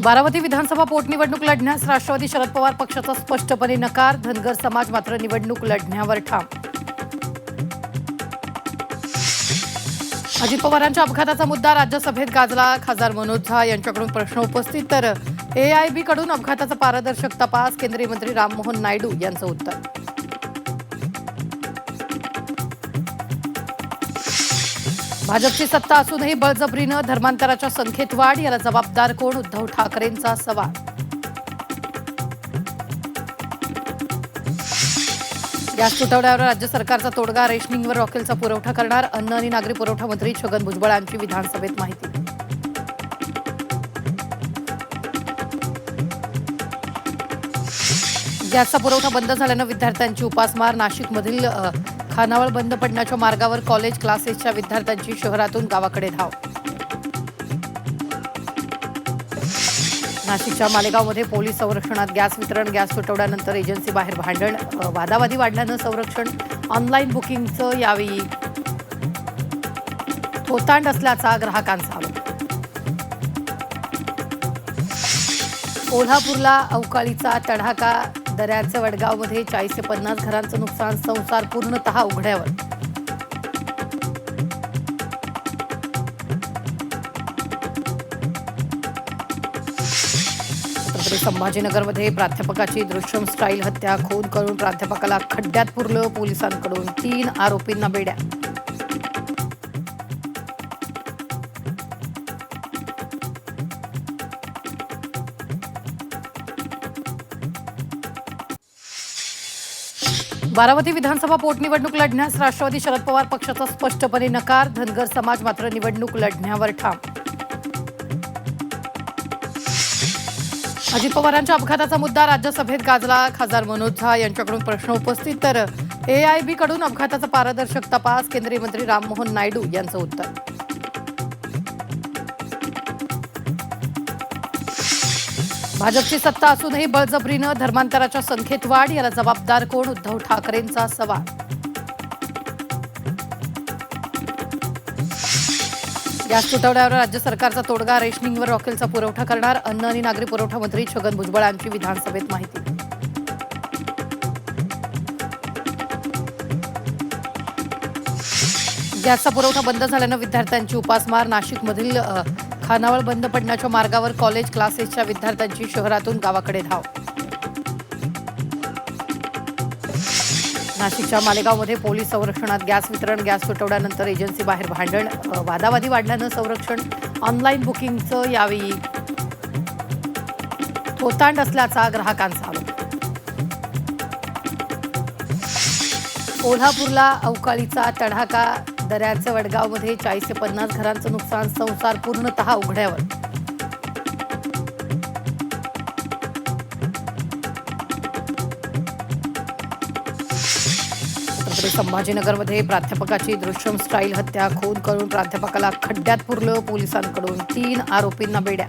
बारामती विधानसभा पोटनिवडणूक लढण्यास राष्ट्रवादी शरद पवार पक्षाचा स्पष्टपणे नकार. धनगर समाज मात्र निवडणूक लढण्यावर ठाम. अजित पवारांच्या अपघाताचा मुद्दा राज्यसभेत गाजला. खासदार मनोज झा यांच्याकडून प्रश्न उपस्थित तर एआयबी कडून अपघाताचा पारदर्शक तपास. केंद्रीय मंत्री राममोहन नायडू यांचं उत्तर. भाजपची सत्ता असूनही बळजबरीनं धर्मांतराच्या संख्येत वाढ. याला जबाबदार कोण? उद्धव ठाकरेंचा सवाल. गॅस तुटवड्यावर राज्य सरकारचा तोडगा. रेशनिंगवर रॉकेलचा पुरवठा करणार. अन्न आणि नागरी पुरवठा मंत्री छगन भुजबळ यांची विधानसभेत माहिती. गॅसचा पुरवठा बंद झाल्यानं विद्यार्थ्यांची उपासमार. नाशिकमधील खानावळ बंद पडण्याच्या मार्गावर कॉलेज क्लासेसच्या विद्यार्थ्यांची शहरातून गावाकडे धाव. नाशिकच्या मालेगावमध्ये पोलीस संरक्षणात गॅस वितरण. गॅस तुटवड्यानंतर एजन्सी बाहेर भांडण. वादावादी वाढल्यानं संरक्षण. ऑनलाईन बुकिंगचं यावेळी थोतांड असल्याचा ग्राहकांचा आरोप. कोल्हापूरला अवकाळीचा तडाखा. दऱ्याचे वडगावमध्ये 40 ते 50 घरांचं नुकसान. संसार पूर्णतः उघड्यावर. छत्रपती संभाजीनगरमध्ये प्राध्यापकाची दृश्यम स्टाईल हत्या. खून करून प्राध्यापकाला खड्ड्यात पुरलं. पोलिसांकडून 3 आरोपींना बेड्या. बारामती विधानसभा पोटनिवडणूक लढण्यास राष्ट्रवादी शरद पवार पक्षाचा स्पष्टपणे नकार. धनगर समाज मात्र निवडणूक लढण्यावर ठाम. अजित पवारांच्या अपघाताचा मुद्दा राज्यसभेत गाजला. खासदार मनोज झा यांच्याकडून प्रश्न उपस्थित तर एआयबी कडून अपघाताचा पारदर्शक तपास. केंद्रीय मंत्री राममोहन नायडू यांचं उत्तर. भाजपची सत्ता असूनही बळजबरीनं धर्मांतराच्या संख्येत वाढ. याला जबाबदार कोण? उद्धव ठाकरेंचा सवाल. गॅस तुटवड्यावर राज्य सरकारचा तोडगा. रेशनिंगवर रॉकेलचा पुरवठा करणार. अन्न आणि नागरी पुरवठा मंत्री छगन भुजबळ यांची विधानसभेत माहिती. गॅसचा पुरवठा बंद झाल्यानं विद्यार्थ्यांची उपासमार. नाशिकमधील खानावळ बंद पडण्याच्या मार्गावर कॉलेज क्लासेसच्या विद्यार्थ्यांची शहरातून गावाकडे धाव. नाशिकच्या मालेगावमध्ये पोलीस संरक्षणात गॅस वितरण. गॅस तुटवड्यानंतर एजन्सी बाहेर भांडण. वादावादी वाढल्यानं संरक्षण. ऑनलाईन बुकिंगचं यावेळी थोतांड असल्याचा ग्राहकांचा आरोप. कोल्हापूरला अवकाळीचा तडाखा. दऱ्याचे वडगावमध्ये 40 ते 50 घरांचं नुकसान. संसार पूर्णतः उघड्यावर. छत्रपती संभाजीनगरमध्ये प्राध्यापकाची दृश्यम स्टाईल हत्या. खून करून प्राध्यापकाला खड्ड्यात पुरलं. पोलिसांकडून 3 आरोपींना बेड्या.